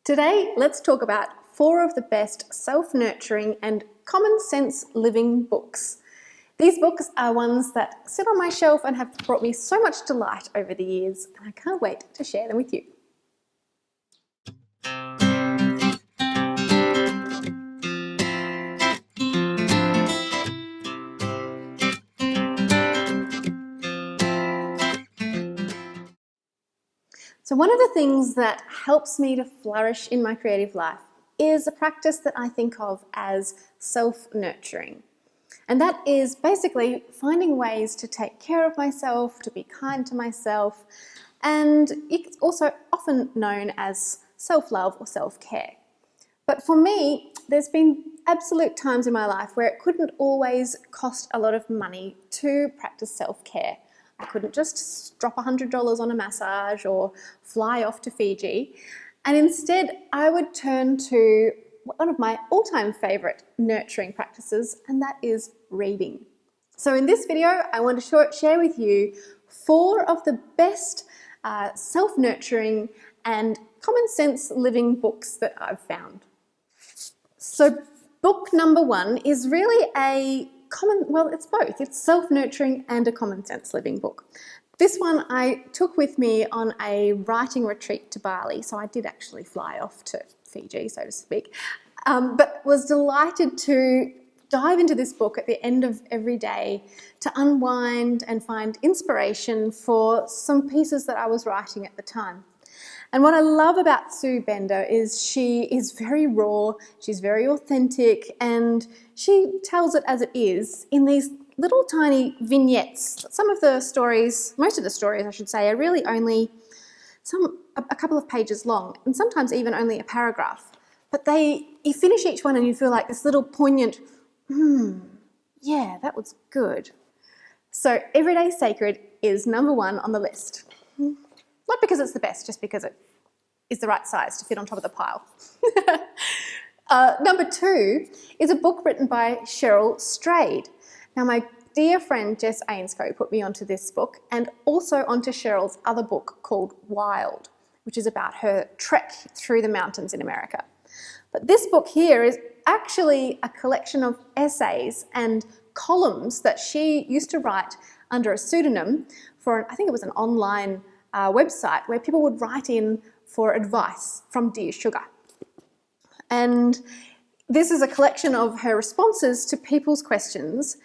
Today, let's talk about 4 of the best self-nurturing and common sense living books. These books are ones that sit on my shelf and have brought me so much delight over the years, and I can't wait to share them with you. So one of the things that helps me to flourish in my creative life is a practice that I think of as self-nurturing. And that is basically finding ways to take care of myself, to be kind to myself, and it's also often known as self-love or self-care. But for me, there's been absolute times in my life where it couldn't always cost a lot of money to practice self-care. I couldn't just drop $100 on a massage or fly off to Fiji. And instead, I would turn to one of my all-time favourite nurturing practices, and that is reading. So in this video, I want to share with you 4 of the best self-nurturing and common sense living books that I've found. So book number 1 is really it's both. It's self-nurturing and a common sense living book. This one I took with me on a writing retreat to Bali, so I did actually fly off to Fiji, so to speak, but was delighted to dive into this book at the end of every day to unwind and find inspiration for some pieces that I was writing at the time. And what I love about Sue Bender is she is very raw, she's very authentic, and she tells it as it is in these little tiny vignettes. Some of the stories, most of the stories I should say, are really only a couple of pages long, and sometimes even only a paragraph. But you finish each one and you feel like this little poignant, yeah, that was good. So Everyday Sacred is number 1 on the list. Not because it's the best, just because it is the right size to fit on top of the pile. Number 2 is a book written by Cheryl Strayed. Now, my dear friend Jess Ainscough put me onto this book and also onto Cheryl's other book called Wild, which is about her trek through the mountains in America. But this book here is actually a collection of essays and columns that she used to write under a pseudonym for, I think it was an online website where people would write in for advice from Dear Sugar. And this is a collection of her responses to people's questions.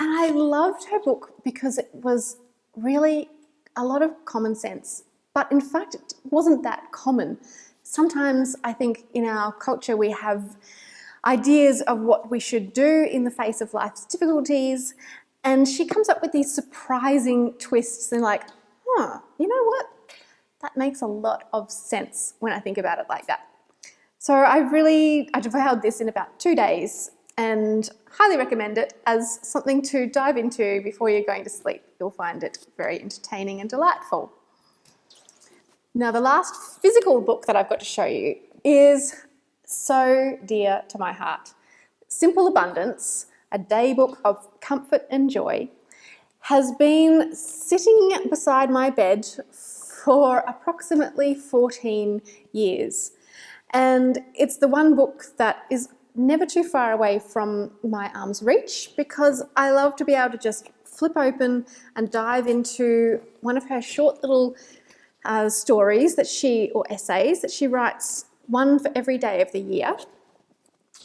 And I loved her book because it was really a lot of common sense. But in fact, it wasn't that common. Sometimes I think in our culture we have ideas of what we should do in the face of life's difficulties. And she comes up with these surprising twists and like, you know what? That makes a lot of sense when I think about it like that. So I devoured this in about 2 days and highly recommend it as something to dive into before you're going to sleep. You'll find it very entertaining and delightful. Now, the last physical book that I've got to show you is so dear to my heart. Simple Abundance, a day book of comfort and joy, has been sitting beside my bed for approximately 14 years. And it's the one book that is never too far away from my arm's reach because I love to be able to just flip open and dive into one of her short little stories or essays that she writes, one for every day of the year.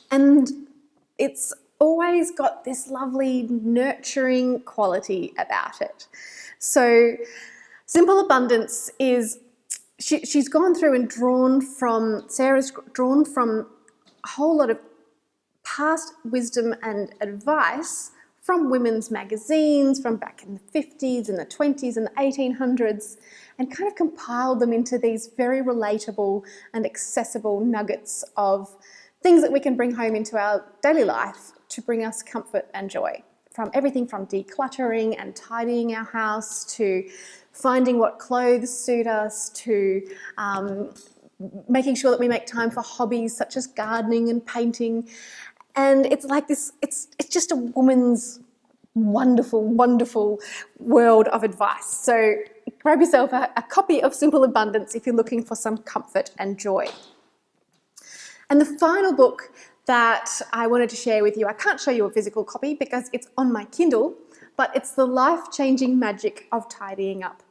And it's always got this lovely nurturing quality about it. So Simple Abundance is, she's gone through and Sarah's drawn from a whole lot of past wisdom and advice from women's magazines from back in the 50s and the 20s and the 1800s and kind of compiled them into these very relatable and accessible nuggets of things that we can bring home into our daily life to bring us comfort and joy. From everything from decluttering and tidying our house to finding what clothes suit us to making sure that we make time for hobbies such as gardening and painting. And it's like this, it's just a woman's wonderful, wonderful world of advice. So grab yourself a copy of Simple Abundance if you're looking for some comfort and joy. And the final book that I wanted to share with you, I can't show you a physical copy because it's on my Kindle, but it's The Life-Changing Magic of Tidying Up.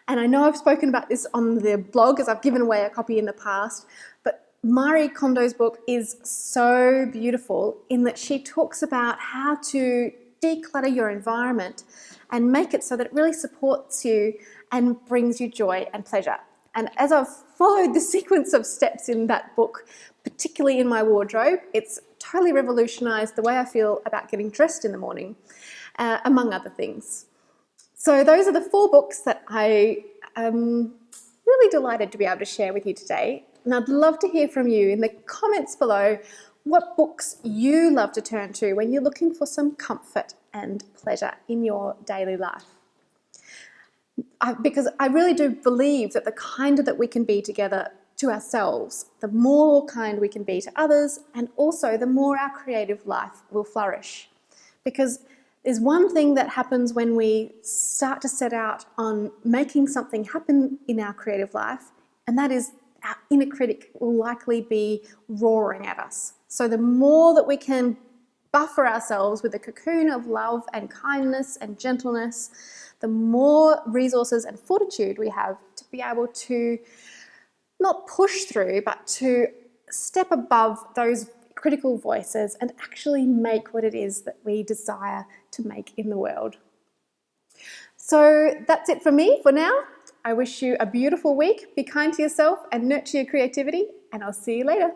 And I know I've spoken about this on the blog as I've given away a copy in the past, but Marie Kondo's book is so beautiful in that she talks about how to declutter your environment and make it so that it really supports you and brings you joy and pleasure. And as I've followed the sequence of steps in that book, particularly in my wardrobe, it's totally revolutionised the way I feel about getting dressed in the morning, among other things. So those are the 4 books that I am really delighted to be able to share with you today. And I'd love to hear from you in the comments below what books you love to turn to when you're looking for some comfort and pleasure in your daily life. Because I really do believe that the kinder that we can be together to ourselves, the more kind we can be to others, and also the more our creative life will flourish. Because there's one thing that happens when we start to set out on making something happen in our creative life, and that is our inner critic will likely be roaring at us. So the more that we can buffer ourselves with a cocoon of love and kindness and gentleness, the more resources and fortitude we have to be able to not push through, but to step above those critical voices and actually make what it is that we desire to make in the world. So that's it for me for now. I wish you a beautiful week. Be kind to yourself and nurture your creativity, and I'll see you later.